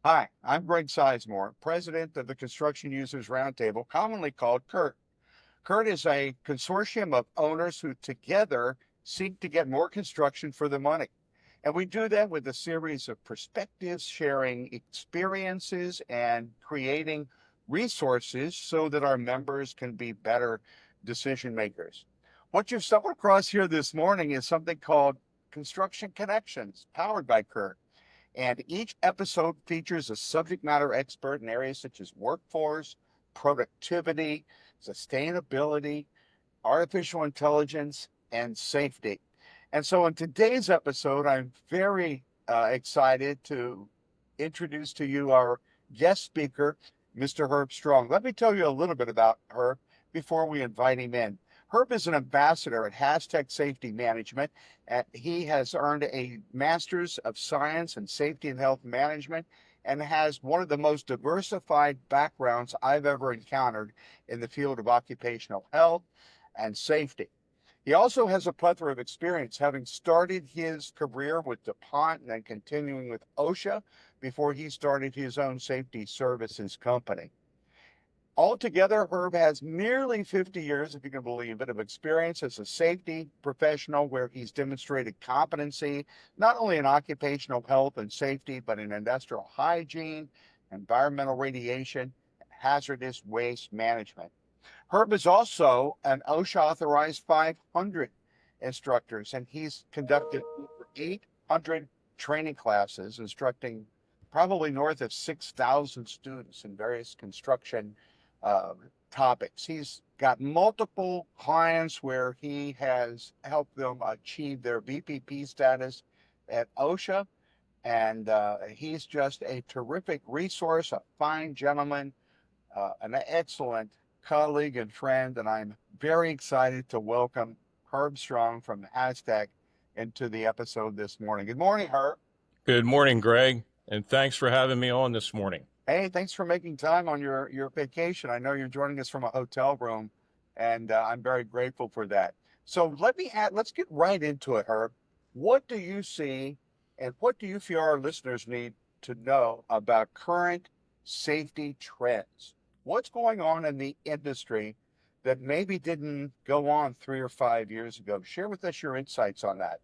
Hi, I'm Greg Sizemore, president of the Construction Users Roundtable, commonly called CURT. CURT is a consortium of owners who together seek to get more construction for the money. And we do that with a series of perspectives, sharing experiences, and creating resources so that our members can be better decision makers. What you've stumbled across here this morning is something called Construction Connections, powered by CURT. And each episode features a subject matter expert in areas such as workforce, productivity, sustainability, artificial intelligence, and safety. And so in today's episode, I'm very excited to introduce to you our guest speaker, Mr. Herb Strong. Let me tell you a little bit about Herb before we invite him in. Herb is an ambassador at Hashtag Safety Management. He has earned a Master's of Science in Safety and Health Management and has one of the most diversified backgrounds I've ever encountered in the field of occupational health and safety. He also has a plethora of experience, having started his career with DuPont and then continuing with OSHA before he started his own safety services company. Altogether, Herb has nearly 50 years, if you can believe it, of experience as a safety professional where he's demonstrated competency, not only in occupational health and safety, but in industrial hygiene, environmental radiation, hazardous waste management. Herb is also an OSHA authorized 500 instructors, and he's conducted over 800 training classes, instructing probably north of 6,000 students in various construction uh, topics. He's got multiple clients where he has helped them achieve their VPP status at OSHA, and he's just a terrific resource, a fine gentleman, an excellent colleague and friend, and I'm very excited to welcome Herb Strong from Hashtag into the episode this morning. Good morning, Herb. Good morning, Greg, and thanks for having me on this morning. Hey, thanks for making time on your vacation. I know you're joining us from a hotel room, and I'm very grateful for that. So let's get right into it, Herb. What do you see, and what do you feel our listeners need to know about current safety trends? What's going on in the industry that maybe didn't go on 3 or 5 years ago? Share with us your insights on that.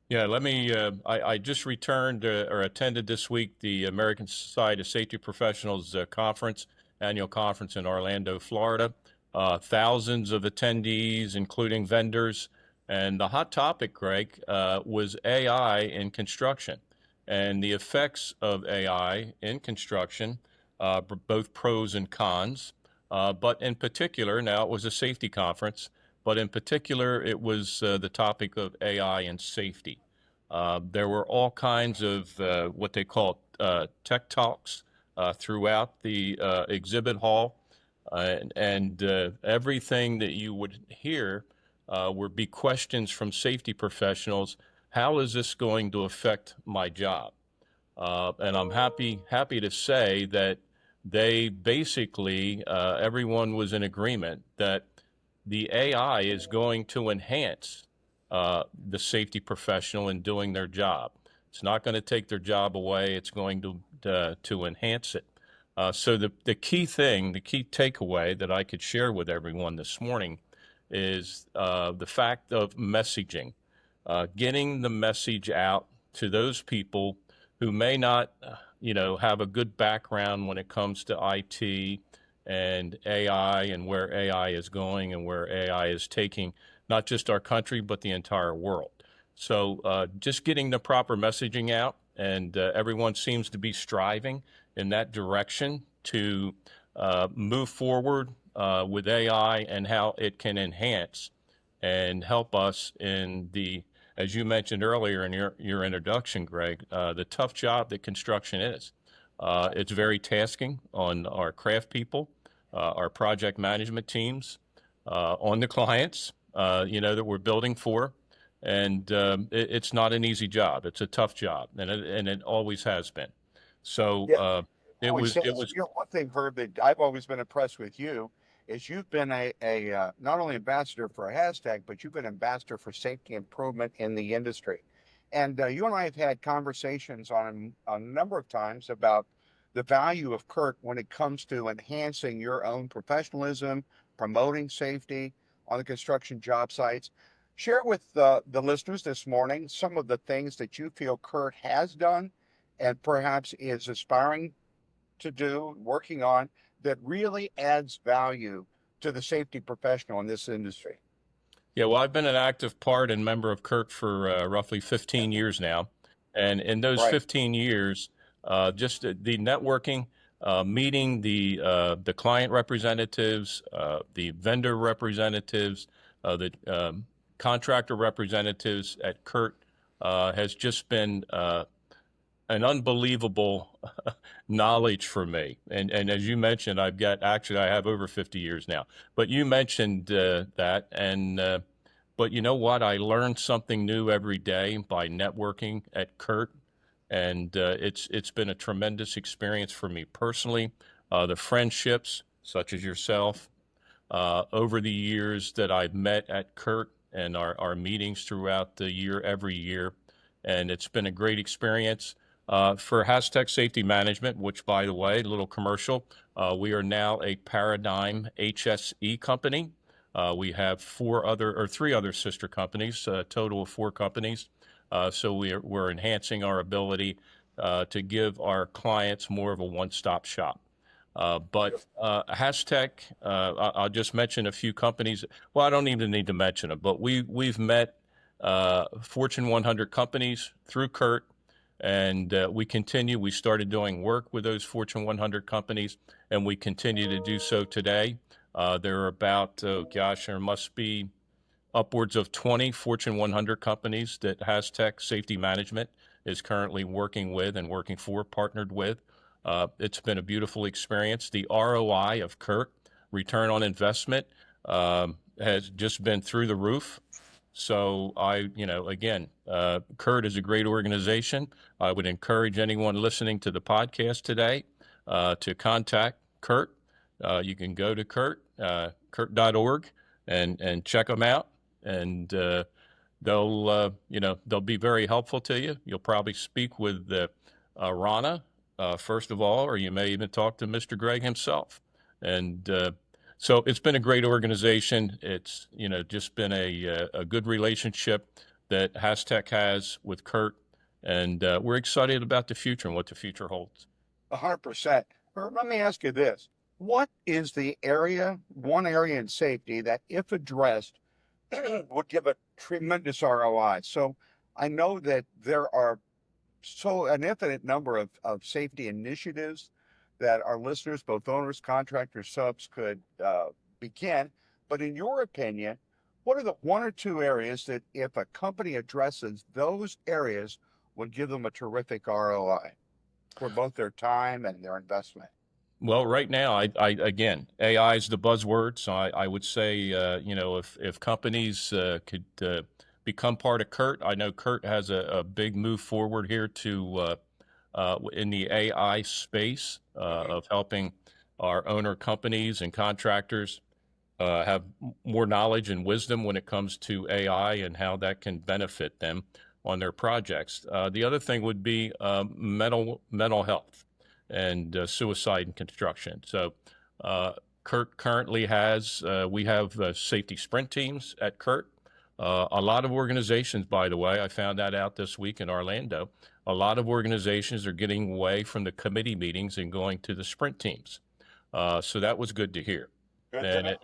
Yeah, let me. I just returned or attended this week the American Society of Safety Professionals conference, annual conference in Orlando, Florida. Thousands of attendees, including vendors. And the hot topic, Greg, was AI in construction and the effects of AI in construction, both pros and cons. But in particular, now it was a safety conference, but in particular, it was the topic of AI and safety. There were all kinds of what they call tech talks throughout the exhibit hall, and everything that you would hear would be questions from safety professionals. How is this going to affect my job? And I'm happy to say that they basically everyone was in agreement that the AI is going to enhance the safety professional in doing their job. It's not going to take their job away. It's going to enhance it. So the key thing, the key takeaway that I could share with everyone this morning is the fact of messaging, getting the message out to those people who may not, have a good background when it comes to IT and AI and where AI is going and where AI is taking not just our country, but the entire world. So just getting the proper messaging out, and everyone seems to be striving in that direction to move forward with AI and how it can enhance and help us in the, as you mentioned earlier in your introduction, Greg, the tough job that construction is. It's very tasking on our craft people, our project management teams, on the clients, that we're building for. And it's not an easy job. It's a tough job, and it always has been. So Yeah, it always was it says, was one thing, Herb, that I've always been impressed with you is you've been not only ambassador for a hashtag, but you've been ambassador for safety improvement in the industry. And you and I have had conversations on a number of times about the value of CURT when it comes to enhancing your own professionalism, promoting safety on the construction job sites. Share with the listeners this morning some of the things that you feel CURT has done and perhaps is aspiring to do, working on, that really adds value to the safety professional in this industry. Yeah, well, I've been an active part and member of CURT for roughly 15 years now. And in those Right. 15 years, just the networking, meeting the client representatives, the vendor representatives, the contractor representatives at CURT has just been an unbelievable knowledge for me. And as you mentioned, I have over 50 years now. But you mentioned that, and but you know what? I learned something new every day by networking at CURT, and it's been a tremendous experience for me personally. The friendships, such as yourself, over the years that I've met at CURT and our meetings throughout the year, every year. And it's been a great experience. For Hastech Safety Management, which, by the way, little commercial, we are now a Paradigm HSE company. We have three other sister companies, a total of 4 companies. So we're enhancing our ability to give our clients more of a one-stop shop. But Hastech, I'll just mention a few companies. Well, I don't even need to mention them, but we've met Fortune 100 companies through CURT, and we continue. We started doing work with those Fortune 100 companies, and we continue to do so today. There are about, there must be upwards of 20 Fortune 100 companies that Hastech Safety Management is currently working with and working for, partnered with. It's been a beautiful experience. The ROI of CURT, return on investment, has just been through the roof. So again, CURT is a great organization. I would encourage anyone listening to the podcast today to contact CURT. You can go to CURT, CURT.org, and check them out, and they'll be very helpful to you. You'll probably speak with Rana first of all, or you may even talk to Mr. Gregg himself. And so it's been a great organization. It's just been a good relationship that Hastech has with CURT, and we're excited about the future and what the future holds. 100%. Let me ask you this. What is one area in safety that, if addressed, would give a tremendous ROI? So I know that there are an infinite number of safety initiatives that our listeners, both owners, contractors, subs, could begin. But in your opinion, what are the 1 or 2 areas that, if a company addresses those areas, would give them a terrific ROI for both their time and their investment? Well, right now, again, AI is the buzzword. So I would say, if companies could become part of CURT, I know CURT has a big move forward here to in the AI space of helping our owner companies and contractors have more knowledge and wisdom when it comes to AI and how that can benefit them on their projects. The other thing would be mental health and suicide in construction. So CURT currently we have safety sprint teams at CURT. A lot of organizations, by the way, I found that out this week in Orlando, a lot of organizations are getting away from the committee meetings and going to the sprint teams. So that was good to hear. And it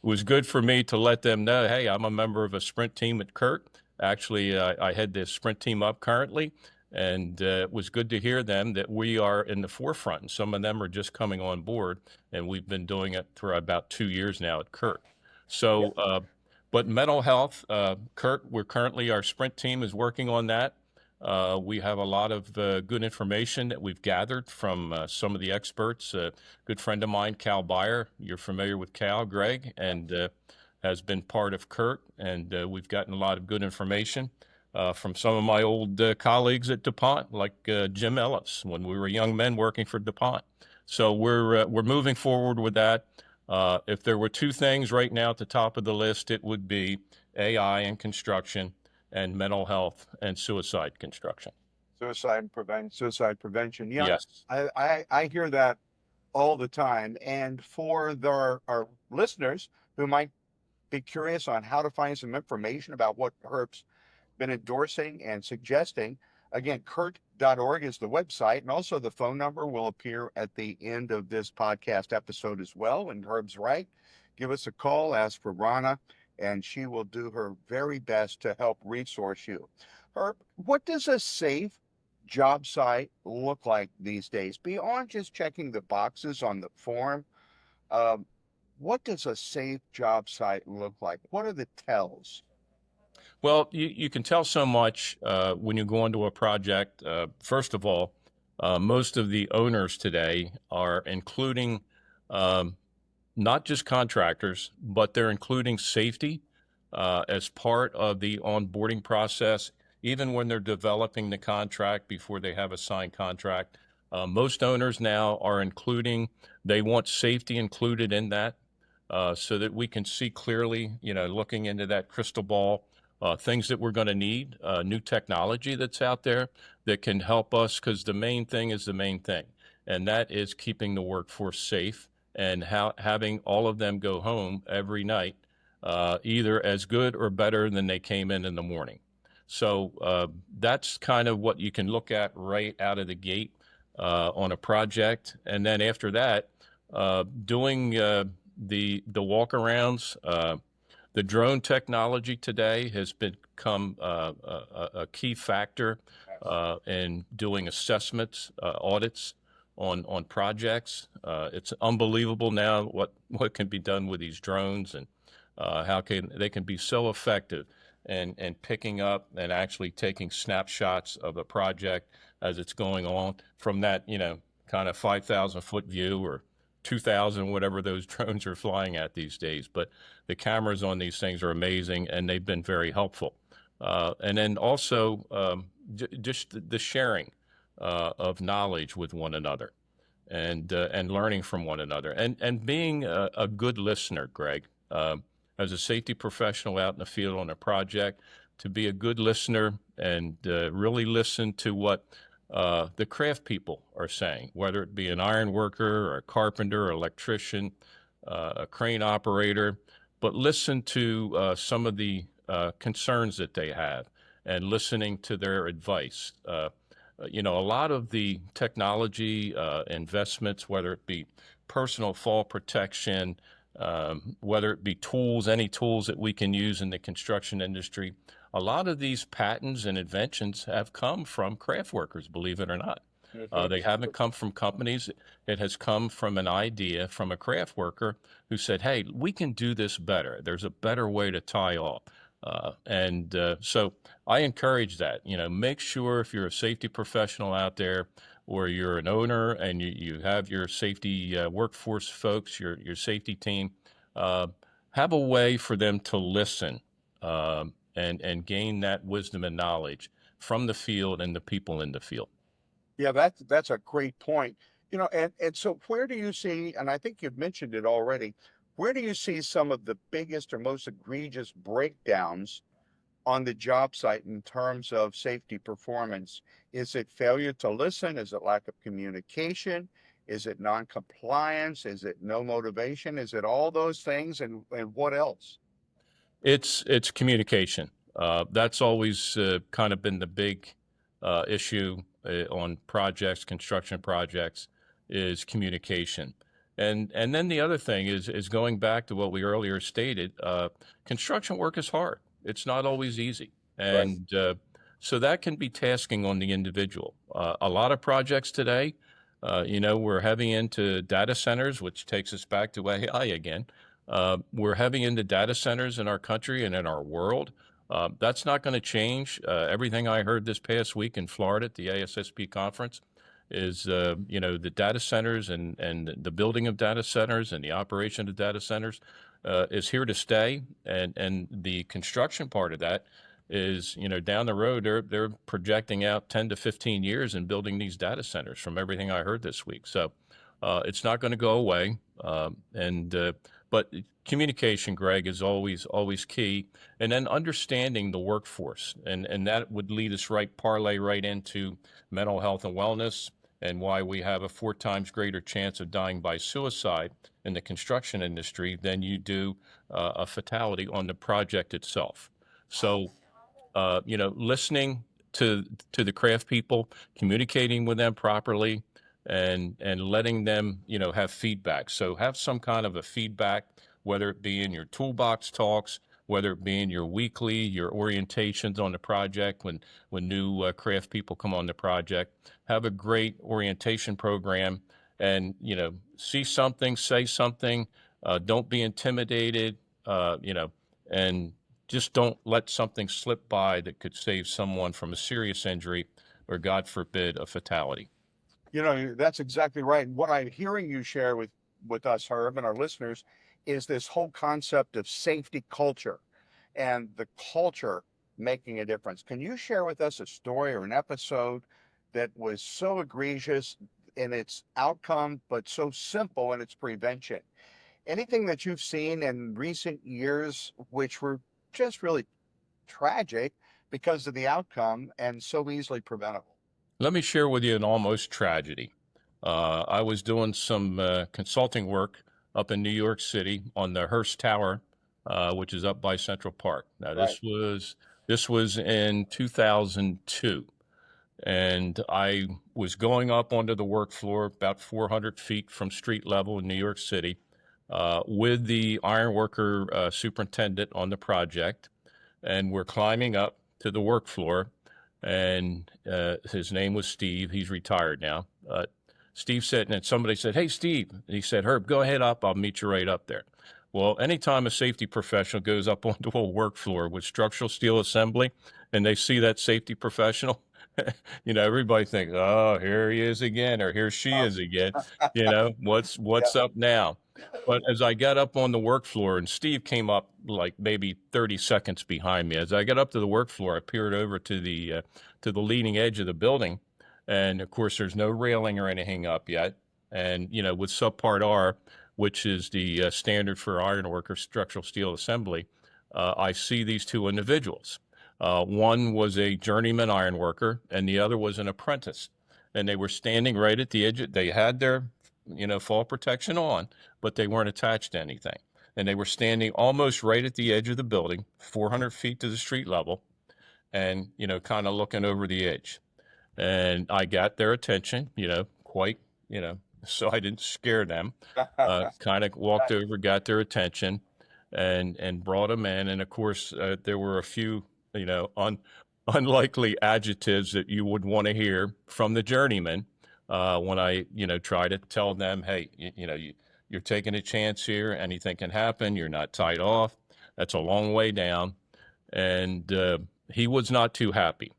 was good for me to let them know, hey, I'm a member of a sprint team at CURT. Actually, I head this sprint team up currently, and it was good to hear them that we are in the forefront. And some of them are just coming on board, and we've been doing it for about 2 years now at CURT. So, but mental health, CURT, our sprint team is working on that. We have a lot of good information that we've gathered from some of the experts. A good friend of mine, Cal Byer, you're familiar with Cal, Greg, and has been part of CURT, and we've gotten a lot of good information from some of my old colleagues at DuPont, like Jim Ellis, when we were young men working for DuPont. So we're moving forward with that. If there were 2 things right now at the top of the list, it would be AI and construction, and mental health and suicide construction. Suicide prevention. Yeah, Yes. I hear that all the time. And for our listeners who might be curious on how to find some information about what Herb's been endorsing and suggesting, again, CURT.org is the website, and also the phone number will appear at the end of this podcast episode as well. And Herb's right. Give us a call, ask for Rana, and she will do her very best to help resource you. Herb, what does a safe job site look like these days? Beyond just checking the boxes on the form, um, what does a safe job site look like? What are the tells? Well, you can tell so much when you go into a project. First of all, most of the owners today are including um, not just contractors, but they're including safety as part of the onboarding process, even when they're developing the contract before they have a signed contract. Most owners now are including, they want safety included in that so that we can see clearly, looking into that crystal ball, things that we're going to need, new technology that's out there that can help us, because the main thing is the main thing, and that is keeping the workforce safe and having all of them go home every night, either as good or better than they came in the morning. So that's kind of what you can look at right out of the gate on a project. And then after that, doing the walk-arounds, the drone technology today has become a key factor in doing assessments, audits on projects. It's unbelievable now what can be done with these drones, and how they can be so effective and picking up and actually taking snapshots of a project as it's going on from that, kind of 5,000-foot view or 2,000, whatever those drones are flying at these days. But the cameras on these things are amazing, and they've been very helpful. And then also just the sharing of knowledge with one another, and learning from one another, and being a good listener, Greg. As a safety professional out in the field on a project, to be a good listener and really listen to what the craft people are saying, whether it be an iron worker or a carpenter or electrician, a crane operator, but listen to some of the concerns that they have and listening to their advice. A lot of the technology investments, whether it be personal fall protection, whether it be tools, any tools that we can use in the construction industry, a lot of these patents and inventions have come from craft workers, believe it or not. They haven't come from companies. It has come from an idea from a craft worker who said, hey, we can do this better. There's a better way to tie off. So I encourage that. Make sure if you're a safety professional out there, or you're an owner and you have your safety workforce folks, your safety team, have a way for them to listen and gain that wisdom and knowledge from the field and the people in the field. Yeah, that's a great point. And so where do you see, and I think you've mentioned it already, where do you see some of the biggest or most egregious breakdowns on the job site in terms of safety performance? Is it failure to listen? Is it lack of communication? Is it non-compliance? Is it no motivation? Is it all those things? And what else? It's communication. That's always kind of been the big issue on projects, construction projects, is communication. And then the other thing is going back to what we earlier stated. Construction work is hard. It's not always easy, Right. and so that can be tasking on the individual. A lot of projects today, we're heavy into data centers, which takes us back to AI again. We're heavy into data centers in our country and in our world. That's not going to change. Everything I heard this past week in Florida at the ASSP conference is, the data centers and the building of data centers and the operation of data centers is here to stay. And the construction part of that is, down the road, they're projecting out 10 to 15 years in building these data centers from everything I heard this week. So it's not going to go away. But communication, Greg, is always key. And then understanding the workforce. And that would lead us parlay right into mental health and wellness and why we have a 4 times greater chance of dying by suicide in the construction industry than you do a fatality on the project itself. So, listening to the craft people, communicating with them properly, and letting them have feedback. So have some kind of a feedback, whether it be in your toolbox talks, whether it be in your orientations on the project when new craft people come on the project. Have a great orientation program, and see something, say something. Don't be intimidated. And just don't let something slip by that could save someone from a serious injury or, God forbid, a fatality. That's exactly right. What I'm hearing you share with us, Herb, and our listeners is this whole concept of safety culture and the culture making a difference. Can you share with us a story or an episode that was so egregious in its outcome, but so simple in its prevention? Anything that you've seen in recent years which were just really tragic because of the outcome and so easily preventable? Let me share with you an almost tragedy. I was doing some consulting work up in New York City on the Hearst Tower, which is up by Central Park. Now, Right. this was in 2002, and I was going up onto the work floor about 400 feet from street level in New York City with the ironworker superintendent on the project, and we're climbing up to the work floor. And his name was Steve. He's retired now. Steve said, and somebody said, "Hey, Steve." And he said, "Herb, go ahead up. I'll meet you right up there." Well, anytime a safety professional goes up onto a work floor with structural steel assembly and they see that safety professional, everybody thinks, "Oh, here he is again," or "Here she is again." What's Yeah. up now? But as I got up on the work floor, and Steve came up like maybe 30 seconds behind me, as I got up to the work floor, I peered over to the leading edge of the building, and of course, there's no railing or anything up yet. And with subpart R, which is the standard for ironworker structural steel assembly, I see these two individuals. One was a journeyman ironworker, and the other was an apprentice. And they were standing right at the edge. They had their, fall protection on, but they weren't attached to anything. And they were standing almost right at the edge of the building, 400 feet to the street level, and, kind of looking over the edge. And I got their attention, quite, so I didn't scare them. Kind of walked over, got their attention, and brought them in. And of course, there were a few, unlikely adjectives that you would want to hear from the journeyman when I, try to tell them, "Hey, you're taking a chance here. Anything can happen. You're not tied off. That's a long way down." And he was not too happy.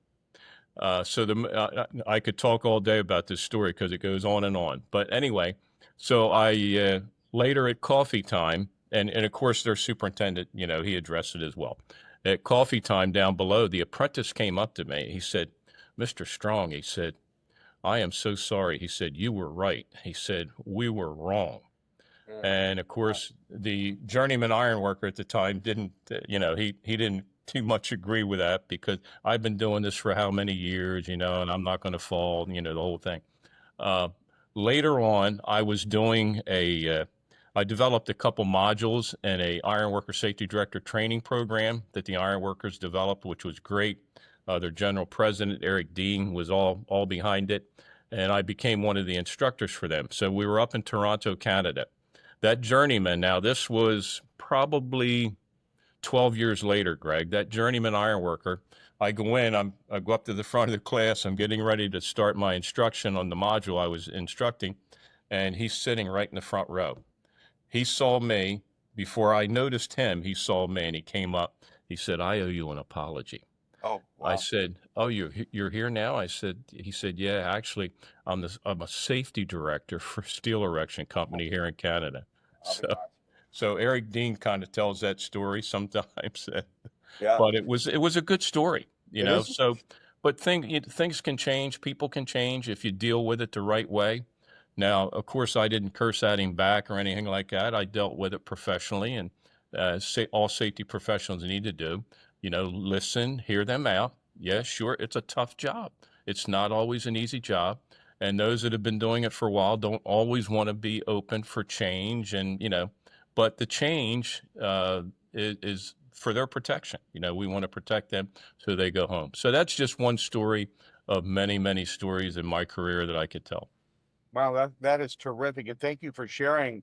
I could talk all day about this story because it goes on and on. But anyway, so I later at coffee time, and of course their superintendent, he addressed it as well. At coffee time down below, the apprentice came up to me. He said, "Mr. Strong," he said, "I am so sorry." He said, "You were right." He said, "We were wrong." And of course, the journeyman ironworker at the time didn't, he didn't too much agree with that because I've been doing this for how many years, and I'm not going to fall, the whole thing. Later on, I developed a couple modules in a ironworker safety director training program that the ironworkers developed, which was great. Their general president, Eric Dean, was all behind it. And I became one of the instructors for them. So we were up in Toronto, Canada. That journeyman, now this was probably 12 years later, Greg, that journeyman ironworker, I go up to the front of the class. I'm getting ready to start my instruction on the module I was instructing, and he's sitting right in the front row. He saw me. Before I noticed him, he saw me, and he came up. He said, "I owe you an apology." Oh, wow. I said, "Oh, you're here now?" He said, "Yeah, actually, I'm a safety director for a steel erection company here in Canada." So Eric Dean kind of tells that story sometimes, Yeah. but it was a good story, It is. So, but things can change, people can change if you deal with it the right way. Now, of course, I didn't curse at him back or anything like that. I dealt with it professionally, and all safety professionals need to do. Listen, hear them out. Yes, sure, it's a tough job. It's not always an easy job, and those that have been doing it for a while don't always want to be open for change, and but the change is for their protection. We want to protect them so they go home. So that's just one story of many, many stories in my career that I could tell. Wow, that is terrific, and thank you for sharing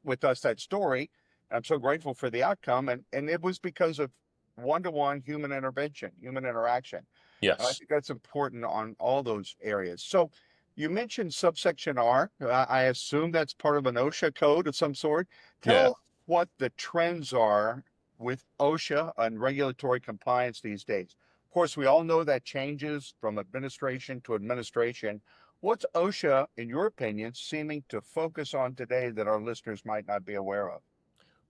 with us that story. I'm so grateful for the outcome, and it was because of one-to-one human intervention, human interaction. I Yes. think that's important on all those areas. So you mentioned subsection R. I assume that's part of an OSHA code of some sort. Yeah. Tell what the trends are with OSHA and regulatory compliance these days. Of course, we all know that changes from administration to administration. What's OSHA, in your opinion, seeming to focus on today that our listeners might not be aware of?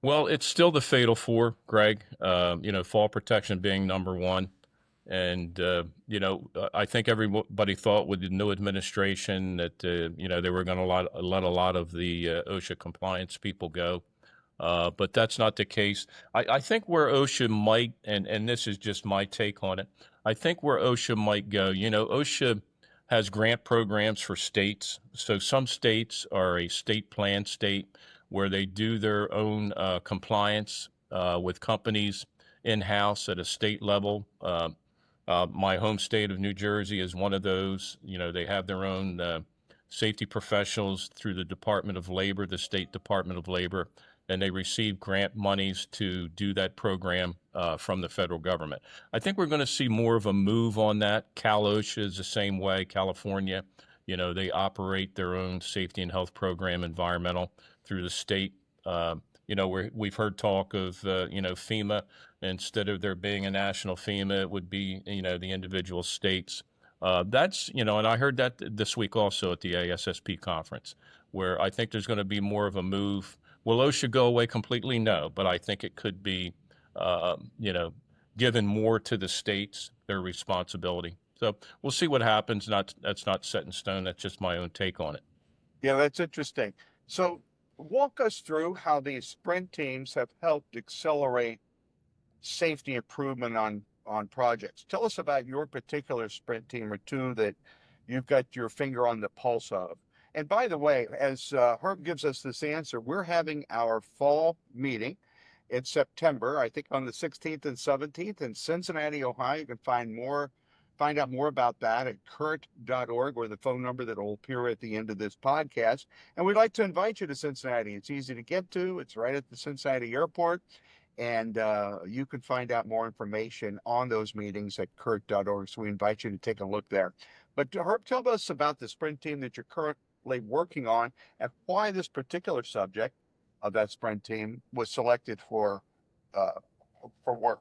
Well, it's still the fatal four, Greg. Fall protection being number one. And, I think everybody thought with the new administration that, they were going to let a lot of the OSHA compliance people go. But that's not the case. I think where OSHA might, and this is just my take on it, I think where OSHA might go, OSHA has grant programs for states. So some states are a state plan state where they do their own compliance with companies in-house at a state level. My home state of New Jersey is one of those. They have their own safety professionals through the Department of Labor, the State Department of Labor, and they receive grant monies to do that program from the federal government. I think we're going to see more of a move on that. Cal OSHA is the same way. California, they operate their own safety and health program, environmental, through the state. Where we've heard talk of, FEMA. Instead of there being a national FEMA, it would be, the individual states. That's, and I heard that this week also at the ASSP conference, where I think there's going to be more of a move. Will OSHA go away completely? No, but I think it could be, given more to the states, their responsibility. So we'll see what happens. That's not set in stone. That's just my own take on it. Yeah, that's interesting. So walk us through how these sprint teams have helped accelerate safety improvement on projects. Tell us about your particular sprint team or two that you've got your finger on the pulse of. And by the way, as Herb gives us this answer, we're having our fall meeting in September, I think on the 16th and 17th in Cincinnati, Ohio. You can find out more about that at CURT.org, or the phone number that will appear at the end of this podcast. And we'd like to invite you to Cincinnati. It's easy to get to. It's right at the Cincinnati airport. And you can find out more information on those meetings at CURT.org. So we invite you to take a look there. But Herb, tell us about the sprint team that you're currently working on and why this particular subject of that sprint team was selected for work.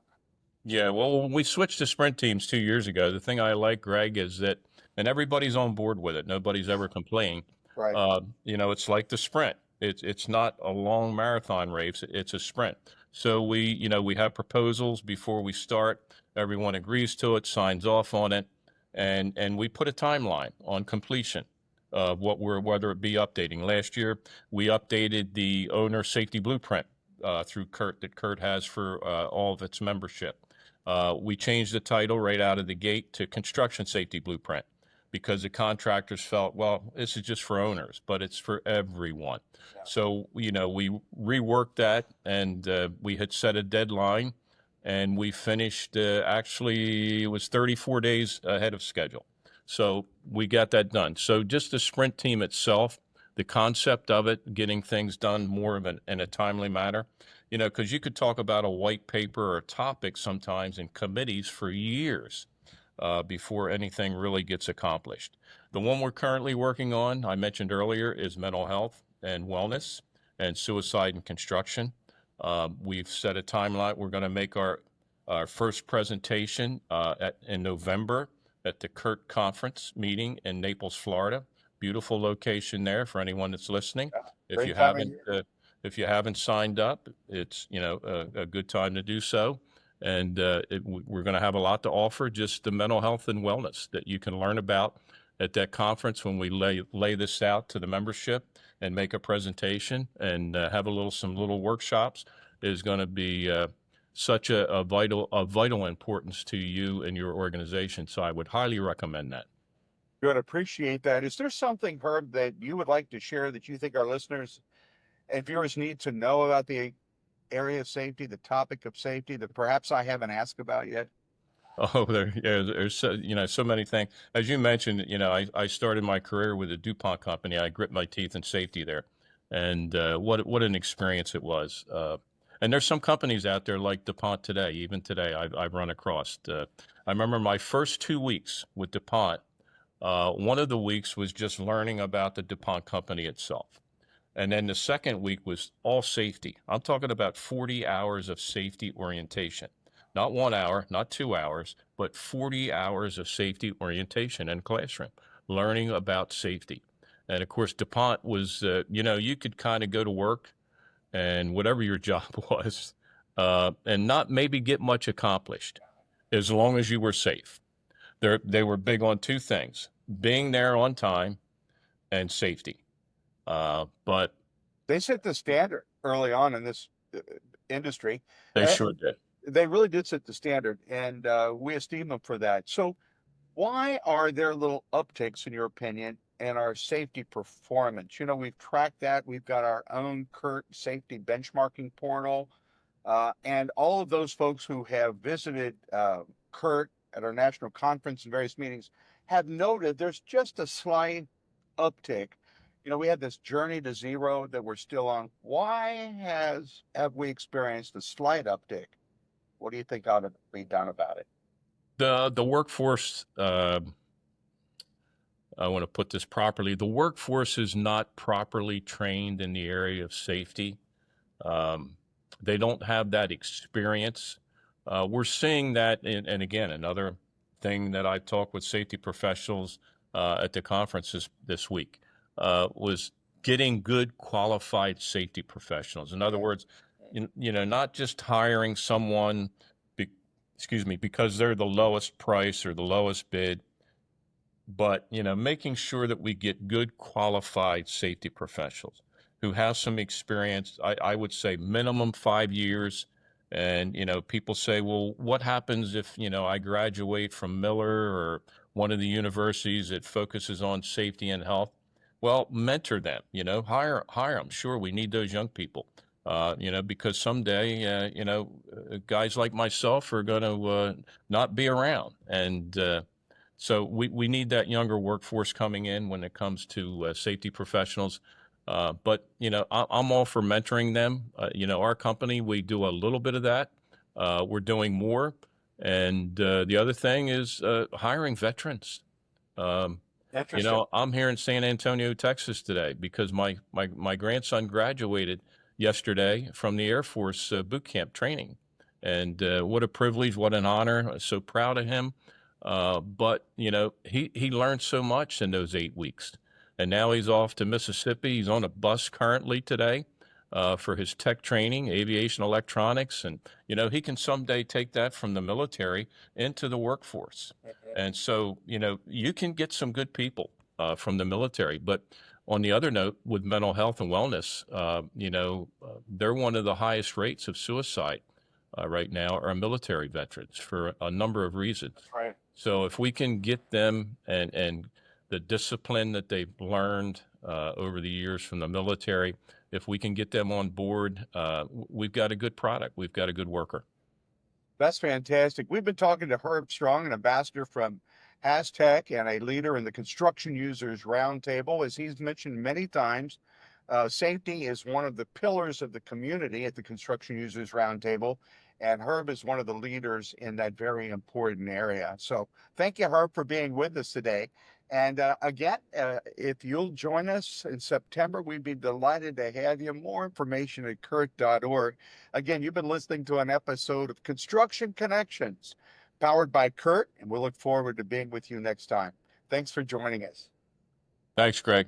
Yeah, well, when we switched to sprint teams 2 years ago, the thing I like, Greg, is that, and everybody's on board with it. Nobody's ever complained. Right. It's like the sprint. It's not a long marathon race. It's a sprint. So we have proposals before we start. Everyone agrees to it, signs off on it, and we put a timeline on completion of whether it be updating. Last year, we updated the owner safety blueprint through CURT that CURT has for all of its membership. We changed the title right out of the gate to construction safety blueprint because the contractors felt, well, this is just for owners, but it's for everyone. Yeah. So, we reworked that, and we had set a deadline, and we finished, actually, it was 34 days ahead of schedule. So we got that done. So just the sprint team itself, the concept of it, getting things done more of in a timely manner, because you could talk about a white paper or a topic sometimes in committees for years before anything really gets accomplished. The one we're currently working on, I mentioned earlier, is mental health and wellness and suicide and construction. We've set a timeline. We're going to make our first presentation in November at the CURT conference meeting in Naples, Florida. Beautiful location there for anyone that's listening. If you haven't signed up, it's a good time to do so. And we're going to have a lot to offer, just the mental health and wellness that you can learn about at that conference when we lay this out to the membership and make a presentation and have some little workshops is going to be such a vital importance to you and your organization. So I would highly recommend that. Good, appreciate that. Is there something, Herb, that you would like to share that you think our listeners and viewers need to know about the area of safety, the topic of safety that perhaps I haven't asked about yet? Oh, there's so many things. As you mentioned, I started my career with a DuPont company. I grit my teeth in safety there, and what an experience it was. And there's some companies out there like DuPont today. Even today, I've run across. I remember my first 2 weeks with DuPont. One of the weeks was just learning about the DuPont company itself. And then the second week was all safety. I'm talking about 40 hours of safety orientation. Not 1 hour, not 2 hours, but 40 hours of safety orientation in classroom, learning about safety. And of course, DuPont was, you could kind of go to work and whatever your job was, and not maybe get much accomplished as long as you were safe. They were big on two things, being there on time and safety. But They set the standard early on in this industry. they Uh, sure did. They really did set the standard, and we esteem them for that. So, why are there little upticks, in your opinion, in our safety performance? We've tracked that. We've got our own CURT safety benchmarking portal, and all of those folks who have visited CURT at our national conference and various meetings have noted there's just a slight uptick. We had this journey to zero that we're still on. Why have we experienced a slight uptick? What do you think ought to be done about it? The workforce, I want to put this properly. The workforce is not properly trained in the area of safety. They don't have that experience. We're seeing that, and again, another thing that I talked with safety professionals at the conferences this week was getting good qualified safety professionals. In other words, not just hiring someone, because they're the lowest price or the lowest bid, but making sure that we get good qualified safety professionals who have some experience. I would say minimum 5 years. And people say, well, what happens if I graduate from Miller or one of the universities that focuses on safety and health? Well, mentor them. Hire them. Sure, we need those young people. Because someday, guys like myself are going to not be around. And so we need that younger workforce coming in when it comes to safety professionals. But, I'm all for mentoring them. Our company, we do a little bit of that. We're doing more. And the other thing is hiring veterans. Interesting. I'm here in San Antonio, Texas today because my grandson graduated yesterday from the Air Force boot camp training. And what a privilege, what an honor. I'm so proud of him. But, he learned so much in those 8 weeks. And now he's off to Mississippi. He's on a bus currently today for his tech training, aviation electronics. And, he can someday take that from the military into the workforce. And so, you can get some good people from the military. But on the other note, with mental health and wellness, they're one of the highest rates of suicide right now are military veterans for a number of reasons. Right. So if we can get them and the discipline that they've learned over the years from the military, if we can get them on board, we've got a good product. We've got a good worker. That's fantastic. We've been talking to Herb Strong, an ambassador from Haztech and a leader in the Construction Users Roundtable. As he's mentioned many times, safety is one of the pillars of the community at the Construction Users Roundtable, and Herb is one of the leaders in that very important area. So thank you, Herb, for being with us today. And again, if you'll join us in September, we'd be delighted to have you. More information at CURT.org. Again, you've been listening to an episode of Construction Connections, powered by CURT, and we'll look forward to being with you next time. Thanks for joining us. Thanks, Greg.